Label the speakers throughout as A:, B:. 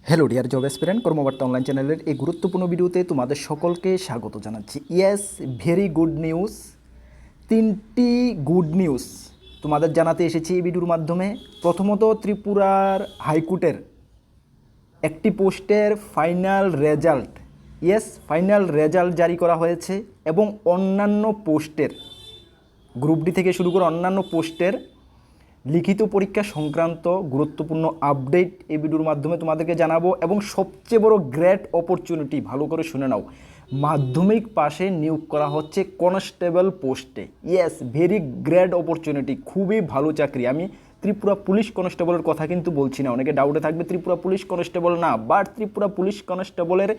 A: Hello dear job aspirant কর্মবার্তা online চ্যানেলের এই গুরুত্বপূর্ণ ভিডিওতে তোমাদের সকলকে স্বাগত জানাচ্ছি। Yes, very good news. তিনটি গুড নিউজ তোমাদের জানাতে এসেছি এই ভিডিওর মাধ্যমে। প্রথমত, ত্রিপুরার হাইকোর্টের একটি পোস্টের ফাইনাল রেজাল্ট, ফাইনাল রেজাল্ট জারি করা হয়েছে এবং অন্যান্য পোস্টের, গ্রুপ ডি থেকে শুরু করে অন্যান্য পোস্টের লিখিত পরীক্ষা সংক্রান্ত গুরুত্বপূর্ণ আপডেট এই ভিডিওর মাধ্যমে তোমাদেরকে জানাবো। এবং সবচেয়ে বড় গ্রেট অপরচুনিটি, ভালো করে শুনে নাও, মাধ্যমিক পাশে নিয়োগ করা হচ্ছে কনস্টেবল পোস্টে। ইয়েস, ভেরি গ্রেট অপরচুনিটি, খুবই ভালো চাকরি। আমি ত্রিপুরা পুলিশ কনস্টেবলের কথা কিন্তু বলছি না, অনেকে ডাউটে থাকবে ত্রিপুরা পুলিশ কনস্টেবল না, বাট ত্রিপুরা পুলিশ কনস্টেবলের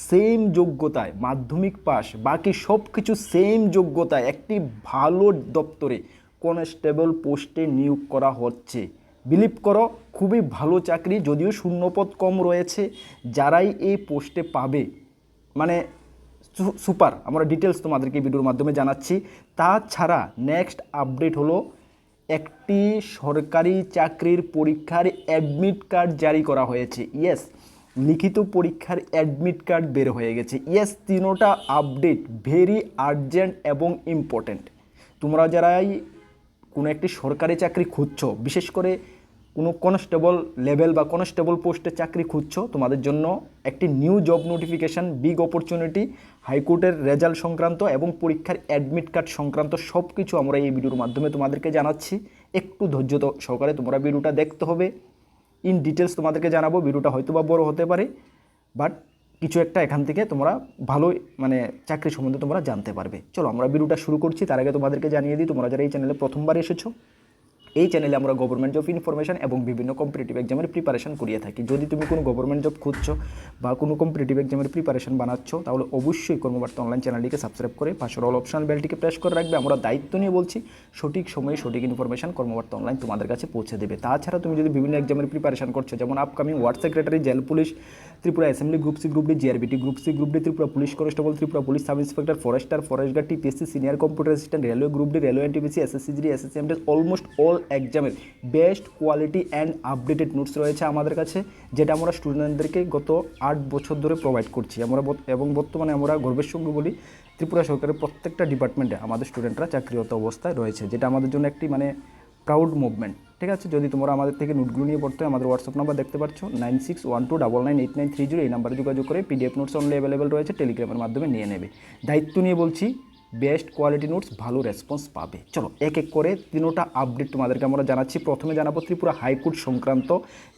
A: সেম যোগ্যতায় মাধ্যমিক পাস, বাকি সব কিছু সেম যোগ্যতায় একটি ভালো দপ্তরে কনস্টেবল পোস্টে নিয়োগ করা হচ্ছে। বিলিভ করো, খুবই ভালো চাকরি, যদিও শূন্যপদ কম রয়েছে। যারাই এই পোস্টে পাবে মানে সুপার। আমরা ডিটেলস তোমাদেরকে ভিডিওর মাধ্যমে জানাচ্ছি। তাছাড়া নেক্সট আপডেট হলো, একটি সরকারি চাকরির পরীক্ষার অ্যাডমিট কার্ড জারি করা হয়েছে। ইয়েস, লিখিত পরীক্ষার অ্যাডমিট কার্ড বের হয়ে গেছে। ইয়েস, তিনোটা আপডেট ভেরি আর্জেন্ট এবং ইম্পর্ট্যান্ট। তোমরা যারাই কোনো একটি সরকারি চাকরি খুঁজছো, বিশেষ করে কোনো কনস্টেবল লেভেল বা কনস্টেবল পোস্টে চাকরি খুঁজছো, তোমাদের জন্য একটি new job notification, big opportunity, হাইকোর্টের রেজাল্ট সংক্রান্ত এবং পরীক্ষার অ্যাডমিট কার্ড সংক্রান্ত সব কিছু আমরা এই ভিডিওর মাধ্যমে তোমাদেরকে জানাচ্ছি। একটু ধৈর্য সহকারে তোমরা ভিডিওটা দেখতে হবে। ইন ডিটেলস তোমাদেরকে জানাবো। ভিডিওটা হয়তো বা বড় হতে পারে, বাট কিছু একটা এখান থেকে তোমরা ভালো চাকরি সম্বন্ধে তোমরা জানতে পারবে। চলো আমরা ভিডিওটা শুরু করছি। তার আগে তোমাদেরকে জানিয়ে দিই, তোমরা যারা এই চ্যানেলে প্রথমবার এসেছো, এই চ্যানেলে আমরা গভর্নমেন্ট জব ইনফরমেশন এবং বিভিন্ন কম্পিটিটিভ এক্সামের প্রিপারেশন করিয়ে থাকি। যদি তুমি কোনো গভর্নমেন্ট জব খুঁজছো বা কোনো কম্পিটিটিভ এক্সামের প্রিপারেশন বানাচ্ছো, তাহলে অবশ্যই কর্মবার্তা অনলাইন চ্যানেলটিকে সাবস্ক্রাইব করে পাশের অল অপশন বেলটিকে প্রেস করে রাখবে। আমরা দায়িত্ব নিয়ে বলছি, সঠিক সময়ে সঠিক ইনফরমেশন কর্মবার্তা অনলাইন তোমাদের কাছে পৌঁছে দেবে। তাছাড়া তুমি যদি বিভিন্ন এক্সামের প্রিপারেশন করছো, যেমন upcoming ward secretary, jail police, Tripura assembly group C group D, GRBT group C group D, Tripura police constable, Tripura police sub inspector, forester, forest guard, TPSC senior computer assistant, railway group D, railway NTPC, SSCG, SSCMTS, almost all এক্সামের best quality and updated notes রয়েছে আমাদের কাছে, যেটা আমরা স্টুডেন্টদেরকে গত 8 বছর ধরে প্রোভাইড করছি। এবং বর্তমানে আমরা গর্বের সঙ্গে বলি, ত্রিপুরা সরকারের প্রত্যেকটা ডিপার্টমেন্টে আমাদের স্টুডেন্টরা চাকরিরত অবস্থায় রয়েছে, যেটা আমাদের জন্য একটি প্রাউড মুভমেন্ট। ঠিক আছে, যদি তোমরা আমাদের থেকে নোটগুলো নিয়ে পড়তে হয়, আমাদের হোয়াটসঅ্যাপ নাম্বার দেখতে পাচ্ছ 9612998930, এই নাম্বারে যোগাযোগ করে পিডিএফ নোটস অনলি অ্যাভেলেবেল রয়েছে, টেলিগ্রামের মাধ্যমে নিয়ে নেবে। দায়িত্ব নিয়ে বলছি, বেস্ট কোয়ালিটি নোটস, ভালো রেসপন্স পাবে। চলো এক এক করে তিনোটা আপডেট তোমাদেরকে আমরা জানাচ্ছি। প্রথমে জানাবো ত্রিপুরা হাইকোর্ট সংক্রান্ত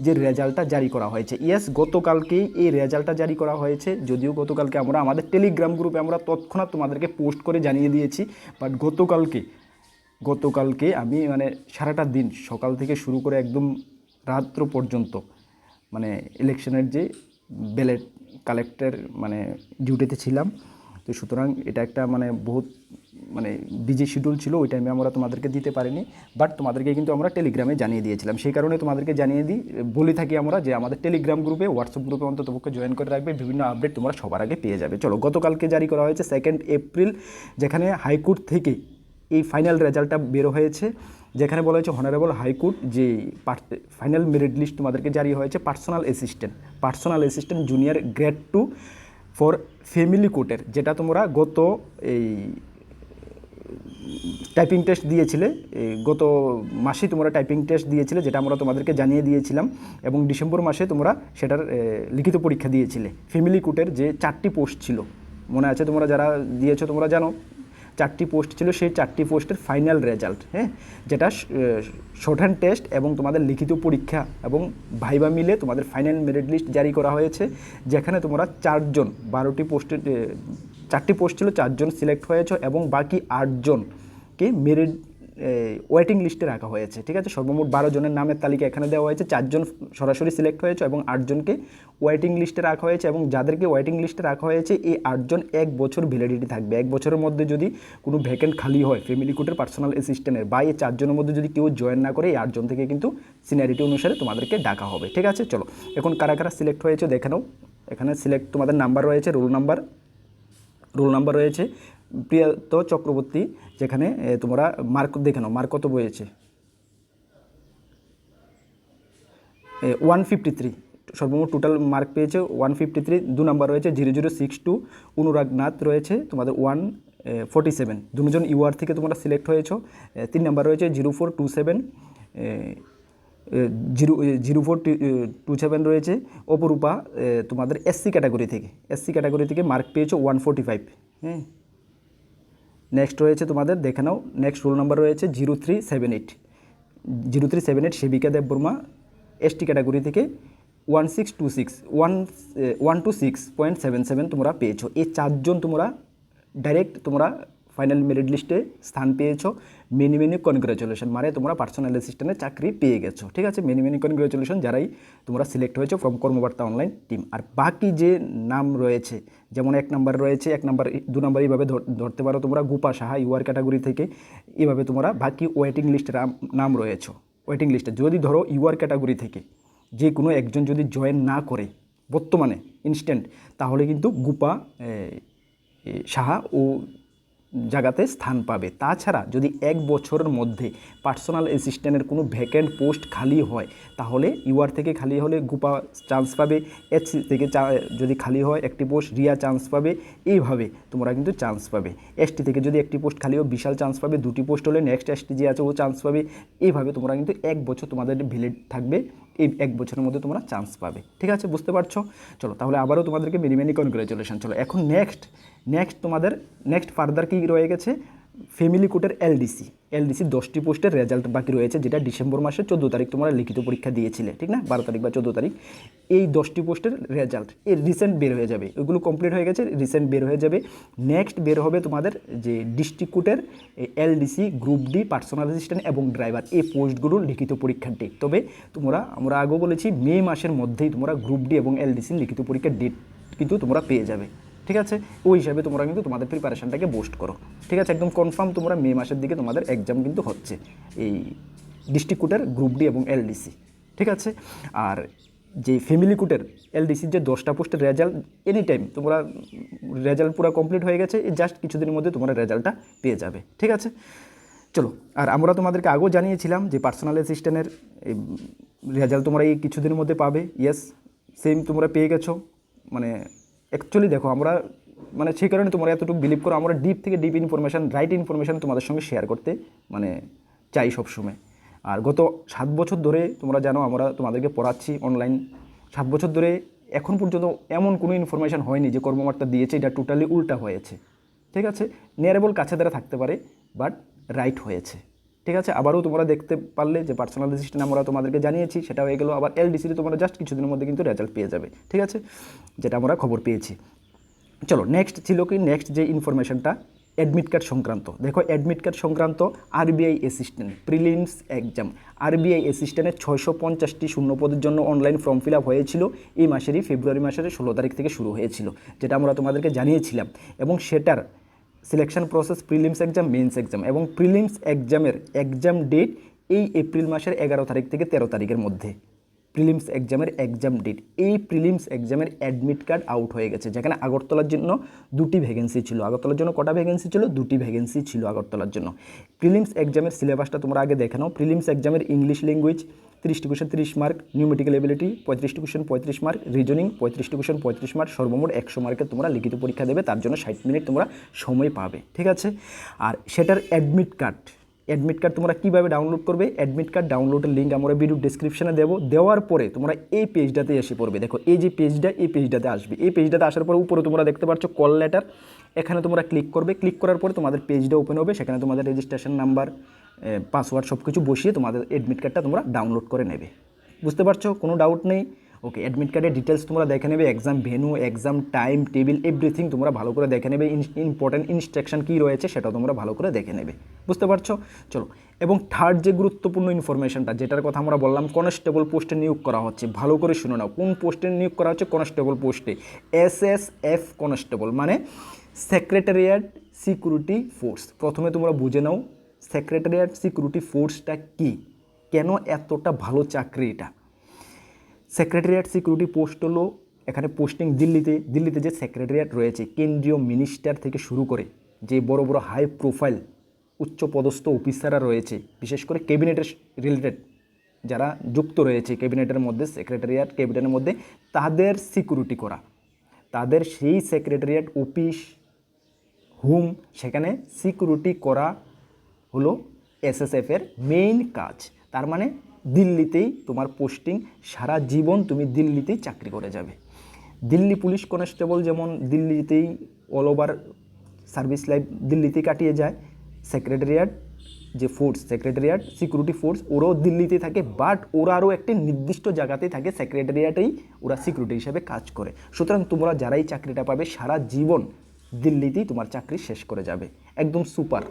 A: যে রেজাল্টটা জারি করা হয়েছে। ইয়েস, গতকালকেই এই রেজাল্টটা জারি করা হয়েছে। যদিও গতকালকে আমরা আমাদের টেলিগ্রাম গ্রুপে আমরা তৎক্ষণাৎ তোমাদেরকে পোস্ট করে জানিয়ে দিয়েছি, বাট গতকালকে আমি সারাটা দিন সকাল থেকে শুরু করে একদম রাত্র পর্যন্ত ইলেকশনের যে ব্যালট কালেক্টের ডিউটিতে ছিলাম। তো সুতরাং এটা একটা বহুত বিজি শিডিউল ছিল, ওই টাইমে আমরা তোমাদেরকে দিতে পারিনি, বাট তোমাদেরকে কিন্তু আমরা টেলিগ্রামে জানিয়ে দিয়েছিলাম। সেই কারণে তোমাদেরকে জানিয়ে বলে থাকি আমরা যে আমাদের টেলিগ্রাম গ্রুপে, হোয়াটসঅ্যাপ গ্রুপে অন্ততপক্ষে জয়েন করে রাখবে, বিভিন্ন আপডেট তোমরা সবার আগে পেয়ে যাবে। চলো, গতকালকে জারি করা হয়েছে 2 এপ্রিল, যেখানে হাইকোর্ট থেকে এই ফাইনাল রেজাল্টটা বের হয়েছে, যেখানে বলা হয়েছে হনারেবল হাইকোর্ট যে ফাইনাল মেরিট লিস্ট তোমাদেরকে জারি হয়েছে personal assistant junior grade 2 for family কোর্টের, যেটা তোমরা গত এই টাইপিং টেস্ট দিয়েছিলে, গত মাসেই তোমরা টাইপিং টেস্ট দিয়েছিলে, যেটা আমরা তোমাদেরকে জানিয়ে দিয়েছিলাম, এবং ডিসেম্বর মাসে তোমরা সেটার লিখিত পরীক্ষা দিয়েছিলে। ফ্যামিলি কোর্টের যে 4টি পোস্ট ছিল, মনে আছে তোমরা যারা দিয়েছো তোমরা জানো, 4টি পোস্ট ছিল, সেই 4টি পোস্টের ফাইনাল রেজাল্ট, যেটা শর্ট হ্যান্ড টেস্ট এবং তোমাদের লিখিত পরীক্ষা এবং ভাইবা মিলে তোমাদের ফাইনাল মেরিট লিস্ট জারি করা হয়েছে, যেখানে তোমরা 4জন, 12টি পোস্টের 4টি পোস্ট ছিল, 4জন সিলেক্ট হয়েছে এবং বাকি 8জনকে মেরিট ওয়েটিং লিস্টে রাখা হয়েছে। ঠিক আছে, সর্বমোট 12 জনের নামের তালিকা এখানে দেওয়া হয়েছে, 4জন সরাসরি সিলেক্ট হয়েছে এবং 8জনকে ওয়েটিং লিস্টে রাখা হয়েছে। এবং যাদেরকে ওয়েটিং লিস্টে রাখা হয়েছে, এই 8জন 1 বছর ভ্যালিডিটি থাকবে। 1 বছরের মধ্যে যদি কোনো ভ্যাকেন্ট খালি হয় ফ্যামিলি কোর্টের পার্সোনাল অ্যাসিস্ট্যান্টের, বা এই 4জনের মধ্যে যদি কেউ জয়েন না করে, এই 8জন থেকে কিন্তু সিনিয়রিটি অনুসারে তোমাদেরকে ডাকা হবে। ঠিক আছে, চলো এখন কারা কারা সিলেক্ট হয়েছে দেখে নাও। এখানে সিলেক্ট তোমাদের নাম্বার রয়েছে, রোল নাম্বার রয়েছে প্রিয়ত চক্রবর্তী, যেখানে তোমরা মার্ক দেখে নাও, মার্ক কত বয়েছে, 153। সর্বমোট টোটাল মার্ক পেয়েছে 153, 2 নাম্বার রয়েছে 0062, অনুরাগ নাথ রয়েছে তোমাদের 147, দুজন ইউআর থেকে তোমরা সিলেক্ট হয়েছো। 3 নাম্বার রয়েছে 0427, 0427 রয়েছে অপরূপা, তোমাদের এসসি ক্যাটাগরি থেকে মার্ক পেয়েছো 145। হ্যাঁ, নেক্সট রয়েছে তোমাদের দেখে নাও, নেক্সট রোল নাম্বার রয়েছে 0378 সেবিকা দেববর্মা, এসটি ক্যাটাগরি থেকে 126.77 তোমরা পেয়েছো। এই 4 জন তোমরা ডাইরেক্ট তোমরা ফাইনাল মেরিট লিস্টে স্থান পেয়েছো। মেনি কনগ্রাচুলেশন, মানে তোমরা পার্সোনাল অ্যাসিস্ট্যান্টের চাকরি পেয়ে গেছো। ঠিক আছে, মেনি কনগ্রাচুলেশন যারাই তোমরা সিলেক্ট হয়েছো ফ্রম কর্মবার্তা অনলাইন টিম। আর বাকি যে নাম রয়েছে, যেমন 1 নাম্বার রয়েছে, 1 নাম্বার 2 নাম্বার এইভাবে ধরতে পারো তোমরা, গোপা সাহা ইউআর ক্যাটাগরি থেকে, এইভাবে তোমরা বাকি ওয়েটিং লিস্টের নাম রয়েছে। ওয়েটিং লিস্টে যদি ধরো ইউআর ক্যাটাগরি থেকে যে কোনো একজন যদি জয়েন না করে বর্তমানে ইনস্ট্যান্ট, তাহলে কিন্তু গোপা সাহা ও জায়গাতে স্থান পাবে। তাছাড়া যদি 1 বছরের মধ্যে পার্সোনাল অ্যাসিস্ট্যান্টের কোনো ভ্যাকেন্ট পোস্ট খালি হয়, তাহলে ইউআর থেকে খালি হলে গোপা চান্স পাবে, এইচসি থেকে যদি খালি হয় একটি পোস্ট রিয়া চান্স পাবে, এইভাবে তোমরা কিন্তু চান্স পাবে। এসটি থেকে যদি একটি পোস্ট খালি হয় বিশাল চান্স পাবে, 2টি পোস্ট হলে নেক্সট এসটি যে আছে ও চান্স পাবে। এইভাবে তোমরা কিন্তু 1 বছর তোমাদের ভ্যালিড থাকবে, এই 1 বছরের মধ্যে তোমরা চান্স পাবে। ঠিক আছে, বুঝতে পারছো? চলো তাহলে আবারও তোমাদেরকে মেনি কনগ্রাচুলেশন। চলো এখন নেক্সট তোমাদের ফার্দার কি রয়ে গেছে, ফ্যামিলি কোর্টের এলডিসি 10টি পোস্টের রেজাল্ট বাকি রয়েছে, যেটা ডিসেম্বর মাসের 14 তারিখ তোমরা লিখিত পরীক্ষা দিয়েছিলে, ঠিক না? 12 তারিখ বা 14 তারিখ এই 10টি পোস্টের রেজাল্ট এই রিসেন্ট বের হয়ে যাবে। ওইগুলো কমপ্লিট হয়ে গেছে, রিসেন্ট বের হয়ে যাবে। নেক্সট বের হবে তোমাদের যে ডিস্ট্রিক্ট কোর্টের LDC group D personal assistant এবং ড্রাইভার, এই পোস্টগুলোর লিখিত পরীক্ষার ডেট। তবে আমরা আগেও বলেছি মে মাসের মধ্যেই তোমরা গ্রুপ ডি এবং এলডিসির লিখিত পরীক্ষার ডেট কিন্তু তোমরা পেয়ে যাবে। ঠিক আছে, ওই হিসাবে তোমরা কিন্তু তোমাদের প্রিপারেশানটাকে বুস্ট করো। ঠিক আছে, একদম কনফার্ম তোমরা মে মাসের দিকে তোমাদের এক্সাম কিন্তু হচ্ছে এই ডিস্ট্রিক্ট কোর্টের গ্রুপ ডি এবং এলডিসি। ঠিক আছে, আর যে ফ্যামিলি কোর্টের এলডিসির যে 10টা পোস্টের রেজাল্ট এনি টাইম তোমরা রেজাল্ট পুরো কমপ্লিট হয়ে গেছে, জাস্ট কিছুদিনের মধ্যে তোমরা রেজাল্টটা পেয়ে যাবে। ঠিক আছে, চলো। আর আমরা তোমাদেরকে আগেও জানিয়েছিলাম যে পার্সোনাল অ্যাসিস্ট্যান্টের রেজাল্ট তোমরা এই কিছুদিনের মধ্যে পাবে। ইয়েস, সেম তোমরা পেয়ে গেছো। মানে অ্যাকচুয়ালি দেখো আমরা মানে সেই কারণে তোমরা এতটুকু বিলিভ করো, আমরা ডিপ থেকে ডিপ ইনফরমেশান, রাইট ইনফরমেশান তোমাদের সঙ্গে শেয়ার করতে মানে চাই সবসময়। আর গত 7 বছর ধরে তোমরা জানো আমরা তোমাদেরকে পড়াচ্ছি অনলাইন। 7 বছর ধরে এখন পর্যন্ত এমন কোনো ইনফরমেশান হয়নি যে কর্মবার্তা দিয়েছে এটা টোটালি উল্টা হয়েছে। ঠিক আছে, নিয়ারেবল কাছে দ্বারা থাকতে পারে, বাট রাইট হয়েছে। ঠিক আছে, আবারও তোমরা দেখতে পারলে যে পার্সোনাল অ্যাসিস্ট্যান্ট আমরা তোমাদেরকে জানিয়েছি, সেটা হয়ে গেল। আবার এলডিসিতে তোমরা জাস্ট কিছুদিনের মধ্যে কিন্তু রেজাল্ট পেয়ে যাবে। ঠিক আছে, যেটা আমরা খবর পেয়েছি। চলো নেক্সট ছিল কি, নেক্সট যে ইনফরমেশনটা অ্যাডমিট কার্ড সংক্রান্ত। দেখো অ্যাডমিট কার্ড সংক্রান্ত RBI assistant prelims exam, RBI অ্যাসিস্ট্যান্টের 650টি শূন্যপদের জন্য অনলাইন ফর্ম ফিল আপ হয়েছিল। এই মাসেরই ফেব্রুয়ারি মাসের 16 তারিখ থেকে শুরু হয়েছিল, যেটা আমরা তোমাদেরকে জানিয়েছিলাম। এবং সেটার selection process prelims exam, men's exam এবং প্রিলিমস এক্সামের এক্সাম ডেট এই এপ্রিল মাসের 11 তারিখ থেকে 13 তারিখের মধ্যে। প্রিলিমস এক্সামের এক্সাম ডেট, এই প্রিলিমস এক্সামের অ্যাডমিট কার্ড আউট হয়ে গেছে। যেখানে আগরতলার জন্য 2টি ভ্যাকেন্সি ছিল। আগরতলার জন্য কটা ভ্যাকেন্সি ছিল? 2টি ভ্যাকেন্সি ছিল আগরতলার জন্য। প্রিলিমস এক্সামের সিলেবাসটা তোমরা আগে দেখে নাও। প্রিলিমস এক্সামের ইংলিশ ল্যাঙ্গুয়েজ 30টি কোয়েশ্চেন 30 মার্ক, নিউমেটিক্যাল এবিলিটি 35টি কোয়েশ্চেন 35 মার্ক, রিজনিং 35টি কোয়েশ্চেন 35 মার্ক, সর্বমোট 100 মার্কের তোমরা লিখিত পরীক্ষা দেবে। তার জন্য 60 মিনিট তোমরা সময় পাবে। ঠিক আছে, আর সেটার অ্যাডমিট কার্ড তোমরা কীভাবে ডাউনলোড করবে? অ্যাডমিট কার্ড ডাউনলোডের লিঙ্ক আমরা ভিডিও ডেসক্রিপশনে দেবো। দেওয়ার পরে তোমরা এই পেজটাতে এসে পড়বে। দেখো এই যে পেজটা, এই পেজটাতে আসবে। এই পেজটাতে আসার পরে উপরে তোমরা দেখতে পাচ্ছ কল লেটার, এখানে তোমরা ক্লিক করবে। ক্লিক করার পরে তোমাদের পেজটা ওপেন হবে। সেখানে তোমাদের রেজিস্ট্রেশন নাম্বার, পাসওয়ার্ড সব কিছু বসিয়ে তোমাদের অ্যাডমিট কার্ডটা তোমরা ডাউনলোড করে নেবে। বুঝতে পারছো? কোনো ডাউট নেই? ওকে, অ্যাডমিট কার্ডের ডিটেলস তোমরা দেখে নেবে, exam venue, exam time table, everything তোমরা ভালো করে দেখে নেবে। ইম্পর্ট্যান্ট ইনস্ট্রাকশন কী রয়েছে সেটাও তোমরা ভালো করে দেখে নেবে। বুঝতে পারছো? চলো, এবং থার্ড যে গুরুত্বপূর্ণ ইনফরমেশনটা, যেটার কথা আমরা বললাম, কনস্টেবল পোস্টে নিয়োগ করা হচ্ছে। ভালো করে শুনে নাও, কোন পোস্টে নিয়োগ করা হচ্ছে? কনস্টেবল পোস্টে। SSF কনস্টেবল মানে সেক্রেটারিয়েট সিকিউরিটি ফোর্স। প্রথমে তোমরা বুঝে নাও সেক্রেটারিয়েট সিকিউরিটি ফোর্সটা কী, কেন এতটা ভালো চাকরি এটা। সেক্রেটারিয়েট সিকিউরিটি পোস্ট হলো, এখানে পোস্টিং দিল্লিতে যে সেক্রেটারিয়েট রয়েছে, কেন্দ্রীয় মিনিস্টার থেকে শুরু করে যে বড় বড় হাই প্রোফাইল উচ্চপদস্থ অফিসাররা রয়েছে, বিশেষ করে ক্যাবিনেটের রিলেটেড যারা যুক্ত রয়েছে ক্যাবিনেটের মধ্যে, সেক্রেটারিয়েট ক্যাবিনেটের মধ্যে, তাদের সিকিউরিটি করা, তাদের সেই সেক্রেটারিয়েট অফিস হোম সেখানে সিকিউরিটি করা হলো এসএসএফের মেইন কাজ। তার মানে দিল্লিতেই তোমার পোস্টিং, সারা জীবন তুমি দিল্লিতেই চাকরি করে যাবে। দিল্লি পুলিশ কনস্টেবল যেমন দিল্লিতেই অল ওভার সার্ভিস লাইফ দিল্লিতেই কাটিয়ে যায়, সেক্রেটারিয়েট যে ফোর্স, সেক্রেটারিয়েট সিকিউরিটি ফোর্স ওরাও দিল্লিতেই থাকে, বাট ওরা আরও একটি নির্দিষ্ট জায়গাতেই থাকে, সেক্রেটারিয়েটেই ওরা সিকিউরিটি হিসেবে কাজ করে। সুতরাং তোমরা যারাই চাকরিটা পাবে সারা জীবন দিল্লিতেই তোমার চাকরি শেষ করে যাবে, একদম সুপার।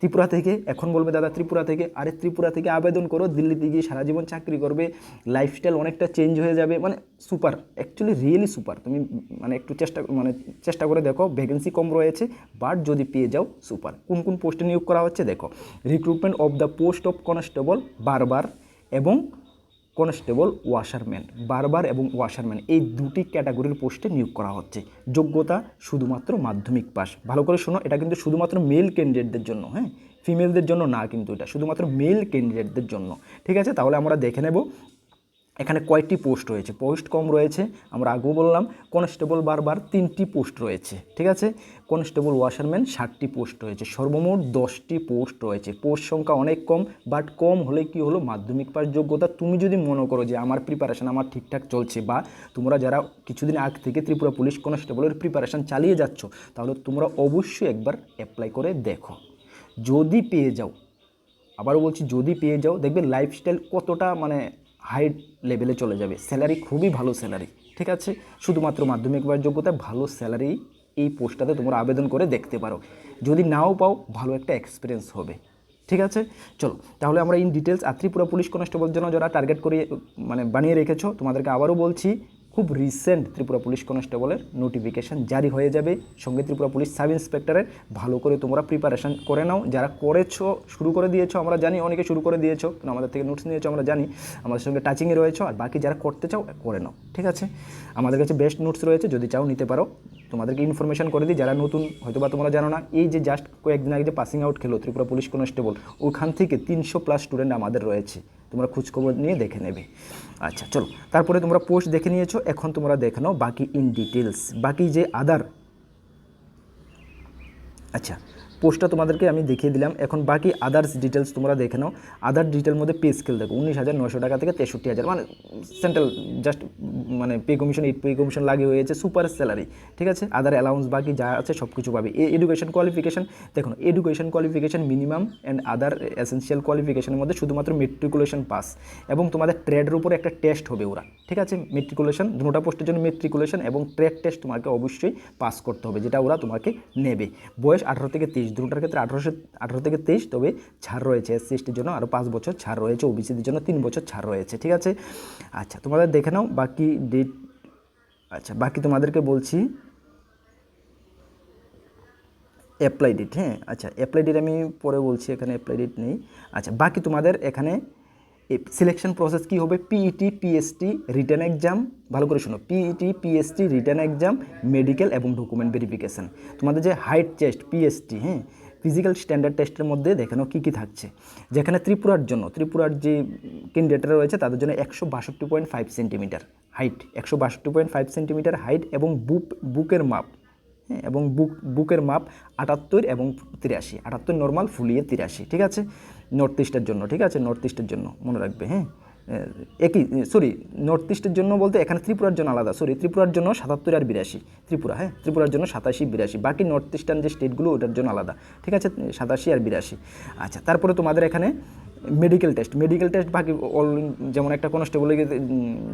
A: ত্রিপুরা থেকে এখন বলবে দাদা ত্রিপুরা থেকে, আরে ত্রিপুরা থেকে আবেদন করো, দিল্লিতে গিয়ে সারা জীবন চাকরি করবে, লাইফস্টাইল অনেকটা চেঞ্জ হয়ে যাবে, মানে সুপার, অ্যাকচুয়ালি রিয়েলি সুপার। তুমি মানে একটু চেষ্টা করে দেখো, ভ্যাকেন্সি কম রয়েছে, বাট যদি পেয়ে যাও সুপার। কোন কোন পোস্টে নিয়োগ করা হচ্ছে দেখো, recruitment of the post of constable বারবার এবং কনস্টেবল ওয়াশারম্যান, বারবার এবং ওয়াশারম্যান, এই দুটি ক্যাটাগরির পোস্টে নিয়োগ করা হচ্ছে। যোগ্যতা শুধুমাত্র মাধ্যমিক পাস। ভালো করে শোনো, এটা কিন্তু শুধুমাত্র মেল ক্যান্ডিডেটদের জন্য, হ্যাঁ, ফিমেলদের জন্য না, কিন্তু এটা শুধুমাত্র মেল ক্যান্ডিডেটদের জন্য। ঠিক আছে, তাহলে আমরা দেখে নেব এখানে কয়টি পোস্ট রয়েছে। পোস্ট কম রয়েছে, আমরা আগেও বললাম। কনস্টেবল বারবার 3টি পোস্ট রয়েছে, ঠিক আছে। কনস্টেবল ওয়াশারম্যান 60টি পোস্ট রয়েছে, সর্বমোট 10টি পোস্ট রয়েছে। পোস্ট সংখ্যা অনেক কম, বাট কম হলে কি হলো, মাধ্যমিক পাস যোগ্যতা। তুমি যদি মনে করো যে আমার প্রিপারেশান আমার ঠিকঠাক চলছে, বা তোমরা যারা কিছুদিন আগ থেকে ত্রিপুরা পুলিশ কনস্টেবলের প্রিপারেশান চালিয়ে যাচ্ছ, তাহলে তোমরা অবশ্যই একবার অ্যাপ্লাই করে দেখো। যদি পেয়ে যাও, আবারও বলছি, যদি পেয়ে যাও, দেখবে লাইফস্টাইল কতটা মানে হাই লেভেলে চলে যাবে, স্যালারি খুবই ভালো স্যালারি, ঠিক আছে। শুধুমাত্র মাধ্যমিক পাস যোগ্যতা, ভালো স্যালারি এই পোস্টটাতে তোমরা আবেদন করে দেখতে পারো। যদি নাও পাও, ভালো একটা এক্সপিরিয়েন্স হবে, ঠিক আছে। চলো তাহলে আমরা in details Tripura police constable জন্য যারা টার্গেট করে মানে বানিয়ে রেখেছো, তোমাদেরকে আবারও বলছি, খুব রিসেন্ট ত্রিপুরা পুলিশ কনস্টেবলের নোটিফিকেশান জারি হয়ে যাবে, সঙ্গে ত্রিপুরা পুলিশ সাব ইন্সপেক্টরের। ভালো করে তোমরা প্রিপারেশান করে নাও, যারা করেছো, শুরু করে দিয়েছো, আমরা জানি অনেকে শুরু করে দিয়েছো, কারণ আমাদের থেকে নোটস নিয়েছো, আমরা জানি, আমাদের সঙ্গে টাচিংয়ে রয়েছো। আর বাকি যারা করতে চাও করে নাও, ঠিক আছে। আমাদের কাছে বেস্ট নোটস রয়েছে, যদি চাও নিতে পারো। তোমাদেরকে ইনফরমেশান করে দিই, যারা নতুন হয়তো বা তোমরা জানো না, এই যে জাস্ট কয়েকদিন আগে যে পাসিং আউট খেলো ত্রিপুরা পুলিশ কনস্টেবল, ওখান থেকে 300+ স্টুডেন্ট আমাদের রয়েছে, তোমরা খোঁজখবর নিয়ে দেখে নেবে। আচ্ছা চলো, তারপরে তোমরা পোস্ট দেখে নিয়েছো, এখন তোমরা দেখে নাও বাকি ইন ডিটেলস, বাকি যে আদার, আচ্ছা পোস্টটা তোমাদেরকে আমি দেখিয়ে দিলাম, এখন বাকি আদার্স ডিটেলস তোমরা দেখে নাও। আদার ডিটেল মধ্যে পে স্কেল দেখো, 19,900 টাকা থেকে 63,000, মানে সেন্ট্রাল জাস্ট মানে পে কমিশন, এই পে কমিশন লাগিয়ে হয়েছে, সুপার স্যালারি, ঠিক আছে। আদার অ্যালাউন্স বাকি যা আছে সব কিছু পাবে। এডুকেশন কোয়ালিফিকেশান দেখুন, education qualification minimum and other essential কোয়ালিফিকেশানের মধ্যে শুধুমাত্র মেট্রিকুলেশন পাস, এবং তোমাদের ট্রেডের উপরে একটা টেস্ট হবে ওরা, ঠিক আছে। মেট্রিকুলেশন, দুটোটা পোস্টের জন্য মেট্রিকুলেশন এবং ট্রেড টেস্ট তোমাকে অবশ্যই পাস করতে হবে, যেটা ওরা তোমাকে নেবে। বয়স 18 থেকে 23, দুটোটার ক্ষেত্রে 18 থেকে 23, তবে ছাড় রয়েছে SC ST জন্য আরও 5 বছর ছাড় রয়েছে, ওবিসিদের জন্য 3 বছর ছাড় রয়েছে, ঠিক আছে। আচ্ছা তোমাদের দেখে নাও বাকি ডেট। আচ্ছা বাকি তোমাদেরকে বলছি অ্যাপ্লাই ডেট, হ্যাঁ আচ্ছা অ্যাপ্লাই ডেট আমি পরে বলছি, এখানে অ্যাপ্লাই ডেট নেই। আচ্ছা বাকি তোমাদের এখানে সিলেকশন প্রসেস কী হবে, PET PST রিটেন এক্সাম, ভালো করে শোনো, PET PST written exam, medical এবং ডকুমেন্ট ভেরিফিকেশান। তোমাদের যে হাইট চেস্ট PST, হ্যাঁ ফিজিক্যাল স্ট্যান্ডার্ড টেস্টের মধ্যে দেখানো কী কী থাকছে, যেখানে ত্রিপুরার যে ক্যান্ডিডেটরা রয়েছে তাদের জন্য 162.5 সেন্টিমিটার হাইট, 162.5 সেন্টিমিটার হাইট, এবং বুকের মাপ, হ্যাঁ এবং বুকের মাপ 78 এবং 83, 78 নর্মাল, ফুলিয়ে 83, ঠিক আছে। নর্থ ইস্টের জন্য, ঠিক আছে, নর্থ ইস্টের জন্য মনে রাখবে, হ্যাঁ একই, সরি নর্থ ইস্টের জন্য বলতে এখানে ত্রিপুরার জন্য আলাদা, সরি ত্রিপুরার জন্য 77 আর 82, ত্রিপুরা, হ্যাঁ ত্রিপুরার জন্য 87 82, বাকি নর্থ ইস্টার্ন যে স্টেটগুলো ওটার জন্য আলাদা, ঠিক আছে, 87 আর 82। আচ্ছা তারপরে তোমাদের এখানে মেডিকেল টেস্ট বাকি অল, যেমন একটা কনস্টেবলে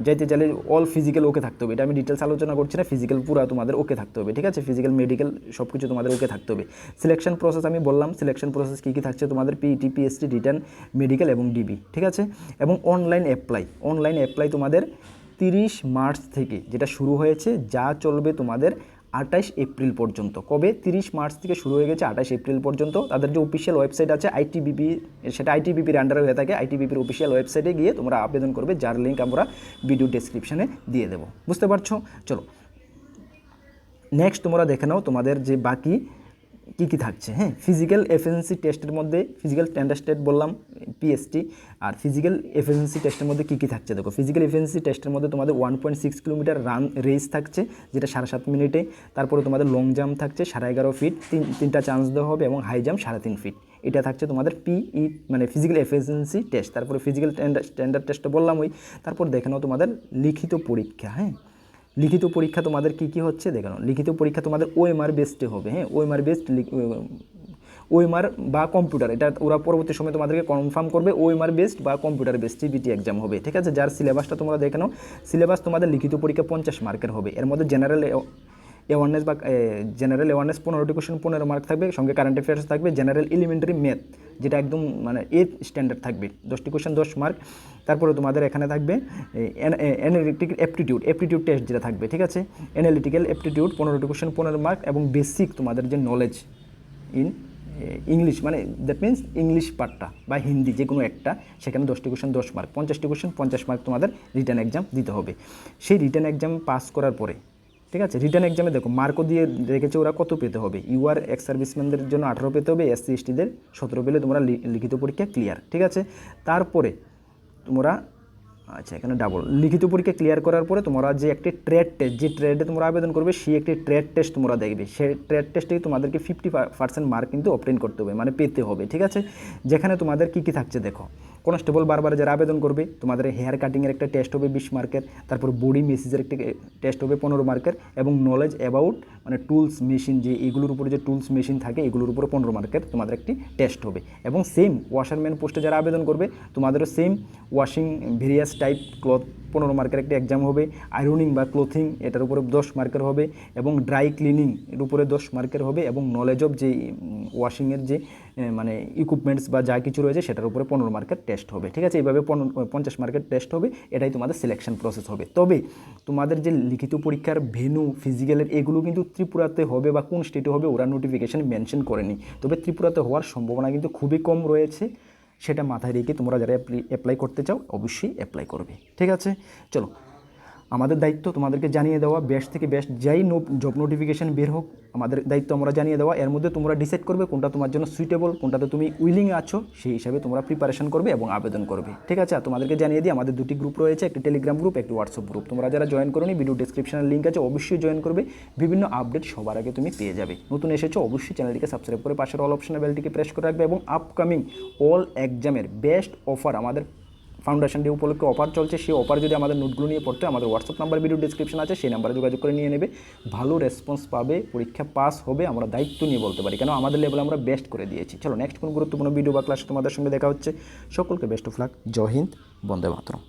A: যাইতে চাইলে অল ফিজিক্যাল ওকে থাকতে হবে, এটা আমি ডিটেলস আলোচনা করছি না, ফিজিক্যাল পুরা তোমাদের ওকে থাকতে হবে, ঠিক আছে, ফিজিক্যাল মেডিকেল সব কিছু তোমাদের ওকে থাকতে হবে। সিলেকশন প্রসেস আমি বললাম, সিলেকশন প্রসেস কী কী থাকছে তোমাদের, PET PST রিটার্ন, মেডিকেল এবং DB, ঠিক আছে। এবং অনলাইন অ্যাপ্লাই তোমাদের 30 মার্চ থেকে যেটা শুরু হয়েছে, যা চলবে তোমাদের 28 এপ্রিল পর্যন্ত। কবে, 30 মার্চ থেকে শুরু হয়ে গেছে 28 এপ্রিল পর্যন্ত। তাদের যে অফিসিয়াল ওয়েবসাইট আছে ITBP, সেটা ITBPর আন্ডারে হয়ে থাকে, ITBPর অফিসিয়াল ওয়েবসাইটে গিয়ে তোমরা আবেদন করবে, যার লিঙ্ক আমরা ভিডিও ডেসক্রিপশানে দিয়ে দেবো, বুঝতে পারছো। চলো নেক্সট তোমরা দেখে নাও তোমাদের যে বাকি কী কী থাকছে, হ্যাঁ, ফিজিক্যাল এফিসিয়েন্সি টেস্টের মধ্যে ফিজিক্যাল স্ট্যান্ডার্ড টেস্ট বললাম পিএসটি, আর ফিজিক্যাল এফিসিয়েন্সি টেস্টের মধ্যে কী কী থাকছে দেখো। ফিজিক্যাল এফিসিয়েন্সি টেস্টের মধ্যে তোমাদের 1.6 কিলোমিটার রান রেস থাকছে, যেটা 7.5 মিনিটে। তারপরে তোমাদের লং জাম্প থাকছে 11.5 ফিট, তিনটা চান্স দেওয়া হবে, এবং হাই জাম্প 3.5 ফিট। এটা থাকছে তোমাদের পিই মানে ফিজিক্যাল এফিসিয়েন্সি টেস্ট। তারপরে ফিজিক্যাল স্ট্যান্ডার্ড টেস্টটা বললাম ওই। তারপর দেখে নাও তোমাদের লিখিত পরীক্ষা, হ্যাঁ, লিখিত পরীক্ষা তোমাদের কী কী হচ্ছে দেখে নাও। লিখিত পরীক্ষা তোমাদের ওএমআর বেসডে হবে, হ্যাঁ, ওএমআর বেসড ওএমআর বা কম্পিউটার, এটা ওরা পরবর্তী সময় তোমাদেরকে কনফার্ম করবে। ওএমআর বেসড বা কম্পিউটার বেসড সিবিটি এক্সাম হবে, ঠিক আছে। যার সিলেবাসটা তোমরা দেখে নাও। সিলেবাস তোমাদের লিখিত পরীক্ষা 50 মার্কের হবে। এর মধ্যে জেনারেল অ্যাওয়ারনেস বা জেনারেল অ্যাওয়ারনেস 15টি কোয়েশ্চেন 15 মার্ক থাকবে, সঙ্গে কারেন্ট অ্যাফেয়ার্স থাকবে। জেনারেল এলিমেন্টারি ম্যাথ, যেটা একদম মানে 8 স্ট্যান্ডার্ড থাকবে, 10টি কোয়েশ্চেন 10 মার্ক। তারপরে তোমাদের এখানে থাকবে অ্যানালিটিক্যাল অ্যাপটিটিউড টেস্ট যেটা থাকবে, ঠিক আছে। অ্যানালিটিক্যাল অ্যাপটিটিউড 15টি কোয়েশ্চেন 15 মার্ক, এবং বেসিক তোমাদের যে নলেজ ইন ইংলিশ, মানে দ্যাট মিনস ইংলিশ পার্টটা বা হিন্দি যে কোনো একটা, সেখানে 10টি কোয়েশ্চেন 10 মার্ক, 50টি কোয়েশ্চেন 50 মার্ক তোমাদের রিটার্ন এক্সাম দিতে হবে। সেই রিটার্ন এক্সাম পাস করার পরে, ঠিক আছে, রিটার্ন এক্সামে দেখো মার্কও দিয়ে রেখেছে ওরা কত পেতে হবে। ইউআর এক্স সার্ভিসম্যানদের জন্য 18 পেতে হবে, এসসি এসটিদের 17 পেলে তোমরা লিখিত পরীক্ষা ক্লিয়ার, ঠিক আছে। তারপরে তোমরা আচ্ছা এখানে ডাবল লিখিত পরীক্ষা ক্লিয়ার করার পরে তোমরা যে একটি ট্রেড টেস্ট, যে ট্রেডে তোমরা আবেদন করবে সেই একটি ট্রেড টেস্ট তোমরা দেখবে। সেই ট্রেড টেস্টে তোমাদেরকে 50% মার্ক কিন্তু অবটেইন করতে হবে, মানে পেতে হবে, ঠিক আছে। যেখানে তোমাদের কী কী থাকছে দেখো। কনস্টেবল বারবার যারা আবেদন করবে তোমাদের হেয়ার কাটিংয়ের একটা টেস্ট হবে 20 মার্কের, তারপর বডি মেসেজের একটা টেস্ট হবে 15 মার্কের, এবং নলেজ অ্যাবাউট মানে টুলস মেশিন, যে এগুলোর উপরে যে টুলস মেশিন থাকে এগুলোর উপরে 15 মার্কের তোমাদের একটি টেস্ট হবে। এবং সেম ওয়াশারম্যান পোস্টে যারা আবেদন করবে তোমাদেরও same washing various type cloth 15 মার্কের একটি এক্সাম হবে। আয়রনিং বা ক্লোথিং এটার উপরে 10 মার্কের হবে, এবং ড্রাই ক্লিনিং এর উপরে 10 মার্কের হবে, এবং নলেজ অফ যে ওয়াশিংয়ের যে মানে ইকুইপমেন্টস বা যা কিছু রয়েছে সেটার উপরে 15 মার্কের টেস্ট হবে, ঠিক আছে। এইভাবে 50 মার্কের টেস্ট হবে, এটাই তোমাদের সিলেকশন প্রসেস হবে। তবে তোমাদের যে লিখিত পরীক্ষার ভেন্যু ফিজিক্যালের এগুলো কিন্তু ত্রিপুরাতে হবে বা কোন স্টেটে হবে ওরা নোটিফিকেশন মেনশন করেনি, তবে ত্রিপুরাতে হওয়ার সম্ভাবনা কিন্তু খুবই কম রয়েছে। সেটা মাথায় রেখে তোমরা যারা অ্যাপ্লাই করতে চাও অবশ্যই অ্যাপ্লাই করবে, ঠিক আছে। চলো, আমাদের দায়িত্ব তোমাদেরকে জানিয়ে দেওয়া, বেস্ট থেকে বেস্ট যাই জব নোটিফিকেশান বের হোক আমাদের দায়িত্ব আমরা জানিয়ে দেওয়া। এর মধ্যে তোমরা ডিসাইড করবে কোনটা তোমার জন্য সুইটেবল, কোনটাতে তুমি উইলিং আছো, সেই হিসাবে তোমরা প্রিপারেশন করবে এবং আবেদন করবে, ঠিক আছে। আর তোমাদেরকে জানিয়ে দিই আমাদের দুটি গ্রুপ রয়েছে, একটি টেলিগ্রাম গ্রুপ, একটি হোয়াটসঅ্যাপ গ্রুপ। তোমরা যারা জয়েন করোনি ভিডিও ডেসক্রিপশনের লিঙ্ক আছে, অবশ্যই জয়েন করবে। বিভিন্ন আপডেট সবার আগে তুমি পেয়ে যাবে। নতুন এসেছো অবশ্যই চ্যানেলটিকে সাবস্ক্রাইব করে পাশের অল অপশনের বেলটিকে প্রেস করে রাখবে। এবং আপকামিং অল এক্সামের বেস্ট অফার আমাদের ফাউন্ডেশন ডে উপলক্ষে অফার চলছে, সেই অফার যদি আমাদের নোটগুলো নিয়ে পড়তে আমাদের হোয়াটসঅ্যাপ নাম্বার ভিডিও ডিসক্রিপশন আছে, সেই নাম্বারে যোগাযোগ করে নিয়ে নেবে। ভালো রেসপন্স পাবে, পরীক্ষা পাস হবে, আমরা দায়িত্ব নিয়ে বলতে পারি, কেন আমাদের লেভেলে আমরা বেস্ট করে দিয়েছি। চলো নেক্সট কোনো গুরুত্বপূর্ণ ভিডিও বা ক্লাসে তোমাদের সঙ্গে দেখা হচ্ছে। সকলকে বেস্ট অফ লাক। জয় হিন্দ, বন্দে মাতরম।